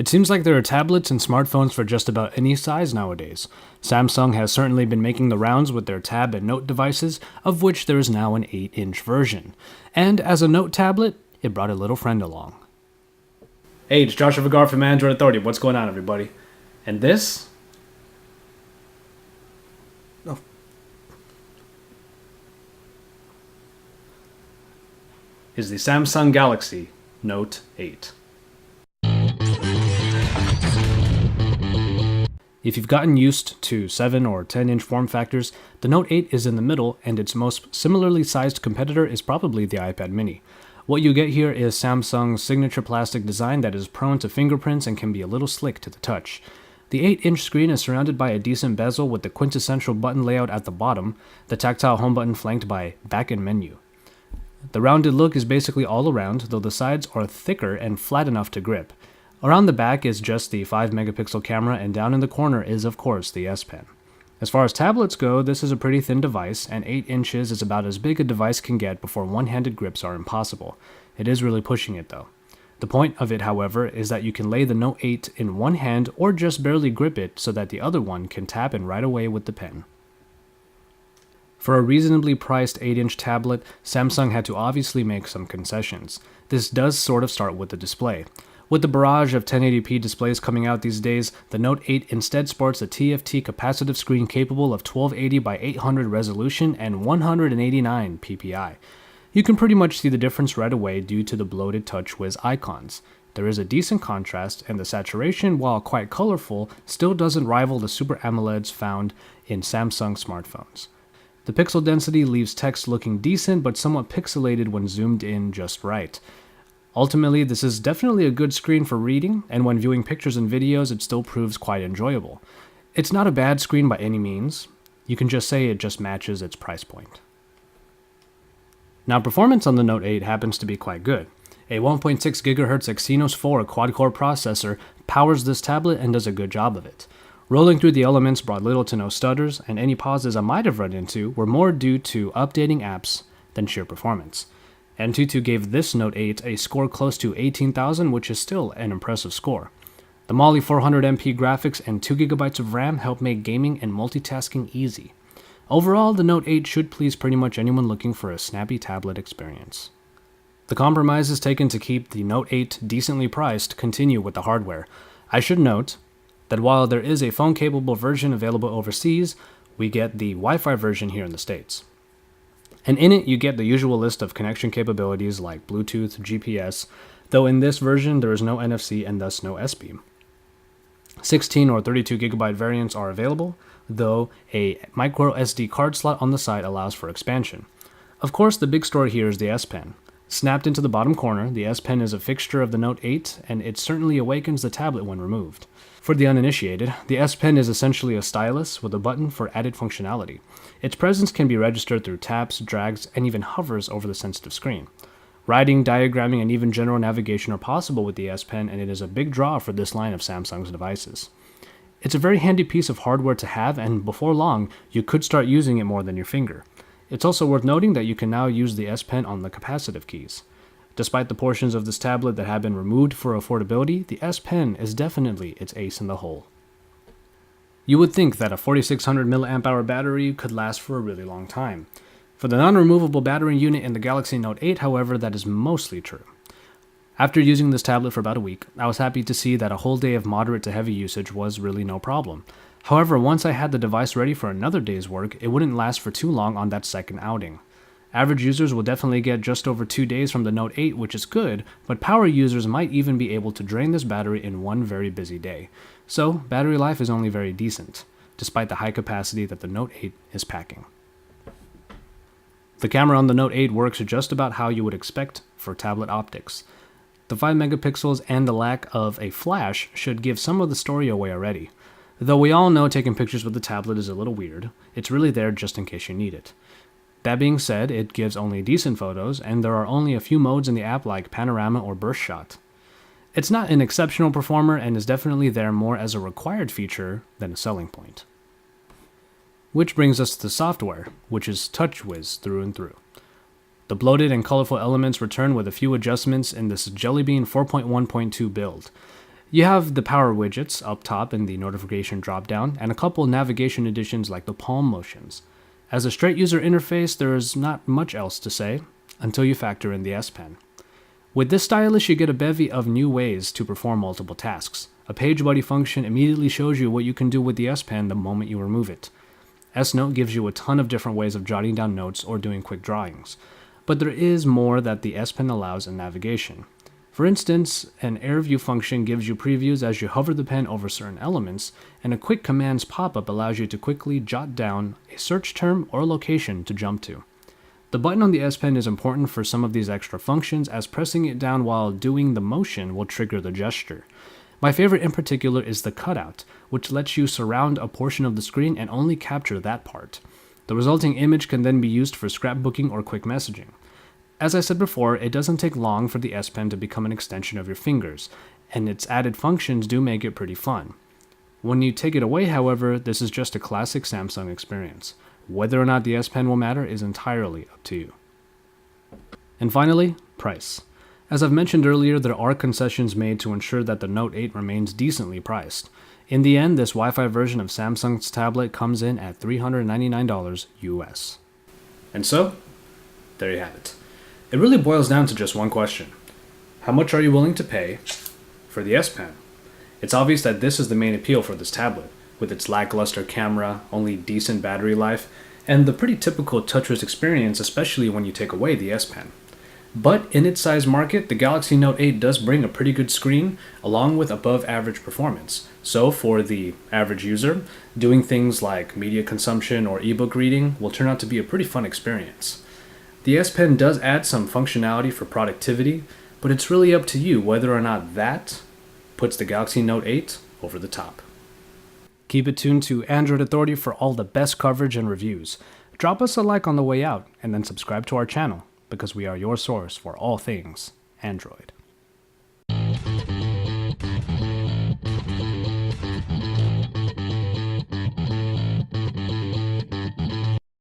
It seems like there are tablets and smartphones for just about any size nowadays. Samsung has certainly been making the rounds with their Tab and Note devices, of which there is now an 8-inch version. And as a Note tablet, it brought a little friend along. Hey, it's Joshua Vergara from Android Authority. What's going on, everybody? And this is the Samsung Galaxy Note 8. If you've gotten used to 7 or 10-inch form factors, the Note 8 is in the middle, and its most similarly sized competitor is probably the iPad mini. What you get here is Samsung's signature plastic design that is prone to fingerprints and can be a little slick to the touch. The 8-inch screen is surrounded by a decent bezel with the quintessential button layout at the bottom, the tactile home button flanked by back and menu. The rounded look is basically all around, though the sides are thicker and flat enough to grip. Around the back is just the 5-megapixel camera, and down in the corner is, of course, the S Pen. As far as tablets go, this is a pretty thin device, and 8 inches is about as big a device can get before one-handed grips are impossible. It is really pushing it, though. The point of it, however, is that you can lay the Note 8 in one hand or just barely grip it so that the other one can tap in right away with the pen. For a reasonably priced 8-inch tablet, Samsung had to obviously make some concessions. This does sort of start with the display. With the barrage of 1080p displays coming out these days, the Note 8 instead sports a TFT capacitive screen capable of 1280 by 800 resolution and 189 ppi. You can pretty much see the difference right away due to the bloated TouchWiz icons. There is a decent contrast, and the saturation, while quite colorful, still doesn't rival the Super AMOLEDs found in Samsung smartphones. The pixel density leaves text looking decent but somewhat pixelated when zoomed in just right. Ultimately, this is definitely a good screen for reading, and when viewing pictures and videos, it still proves quite enjoyable. It's not a bad screen by any means. You can just say it just matches its price point. Now, performance on the Note 8 happens to be quite good. A 1.6 GHz Exynos 4 quad-core processor powers this tablet and does a good job of it. Rolling through the elements brought little to no stutters, and any pauses I might have run into were more due to updating apps than sheer performance. Antutu gave this Note 8 a score close to 18,000, which is still an impressive score. The Mali 400MP graphics and 2GB of RAM help make gaming and multitasking easy. Overall, the Note 8 should please pretty much anyone looking for a snappy tablet experience. The compromises taken to keep the Note 8 decently priced continue with the hardware. I should note that while there is a phone-capable version available overseas, we get the Wi-Fi version here in the States. And in it, you get the usual list of connection capabilities like Bluetooth, GPS, though in this version there is no NFC and thus no S-Beam. 16 or 32 GB variants are available, though a micro SD card slot on the side allows for expansion. Of course, the big story here is the S Pen. Snapped into the bottom corner, the S Pen is a fixture of the Note 8, and it certainly awakens the tablet when removed. For the uninitiated, the S Pen is essentially a stylus with a button for added functionality. Its presence can be registered through taps, drags, and even hovers over the sensitive screen. Writing, diagramming, and even general navigation are possible with the S Pen, and it is a big draw for this line of Samsung's devices. It's a very handy piece of hardware to have, and before long, you could start using it more than your finger. It's also worth noting that you can now use the S Pen on the capacitive keys. Despite the portions of this tablet that have been removed for affordability, the S Pen is definitely its ace in the hole. You would think that a 4600 mAh battery could last for a really long time. For the non-removable battery unit in the Galaxy Note 8, however, that is mostly true. After using this tablet for about a week, I was happy to see that a whole day of moderate to heavy usage was really no problem. However, once I had the device ready for another day's work, it wouldn't last for too long on that second outing. Average users will definitely get just over 2 days from the Note 8, which is good, but power users might even be able to drain this battery in one very busy day. So, battery life is only very decent, despite the high capacity that the Note 8 is packing. The camera on the Note 8 works just about how you would expect for tablet optics. The 5 megapixels and the lack of a flash should give some of the story away already. Though we all know taking pictures with the tablet is a little weird, it's really there just in case you need it. That being said, it gives only decent photos, and there are only a few modes in the app like panorama or burst shot. It's not an exceptional performer and is definitely there more as a required feature than a selling point. Which brings us to the software, which is TouchWiz through and through. The bloated and colorful elements return with a few adjustments in this Jelly Bean 4.1.2 build. You have the power widgets up top in the notification dropdown, and a couple navigation additions like the palm motions. As a straight user interface, there's not much else to say, until you factor in the S Pen. With this stylus, you get a bevy of new ways to perform multiple tasks. A page buddy function immediately shows you what you can do with the S Pen the moment you remove it. S Note gives you a ton of different ways of jotting down notes or doing quick drawings, but there is more that the S Pen allows in navigation. For instance, an Air View function gives you previews as you hover the pen over certain elements, and a quick commands pop-up allows you to quickly jot down a search term or location to jump to. The button on the S Pen is important for some of these extra functions, as pressing it down while doing the motion will trigger the gesture. My favorite in particular is the cutout, which lets you surround a portion of the screen and only capture that part. The resulting image can then be used for scrapbooking or quick messaging. As I said before, it doesn't take long for the S Pen to become an extension of your fingers, and its added functions do make it pretty fun. When you take it away, however, this is just a classic Samsung experience. Whether or not the S Pen will matter is entirely up to you. And finally, price. As I've mentioned earlier, there are concessions made to ensure that the Note 8 remains decently priced. In the end, this Wi-Fi version of Samsung's tablet comes in at $399 US. And so, there you have it. It really boils down to just one question. How much are you willing to pay for the S Pen? It's obvious that this is the main appeal for this tablet, with its lackluster camera, only decent battery life, and the pretty typical touchless experience, especially when you take away the S Pen. But in its size market, the Galaxy Note 8 does bring a pretty good screen, along with above average performance. So for the average user, doing things like media consumption or ebook reading will turn out to be a pretty fun experience. The S Pen does add some functionality for productivity, but it's really up to you whether or not that puts the Galaxy Note 8 over the top. Keep it tuned to Android Authority for all the best coverage and reviews. Drop us a like on the way out, and then subscribe to our channel, because we are your source for all things Android.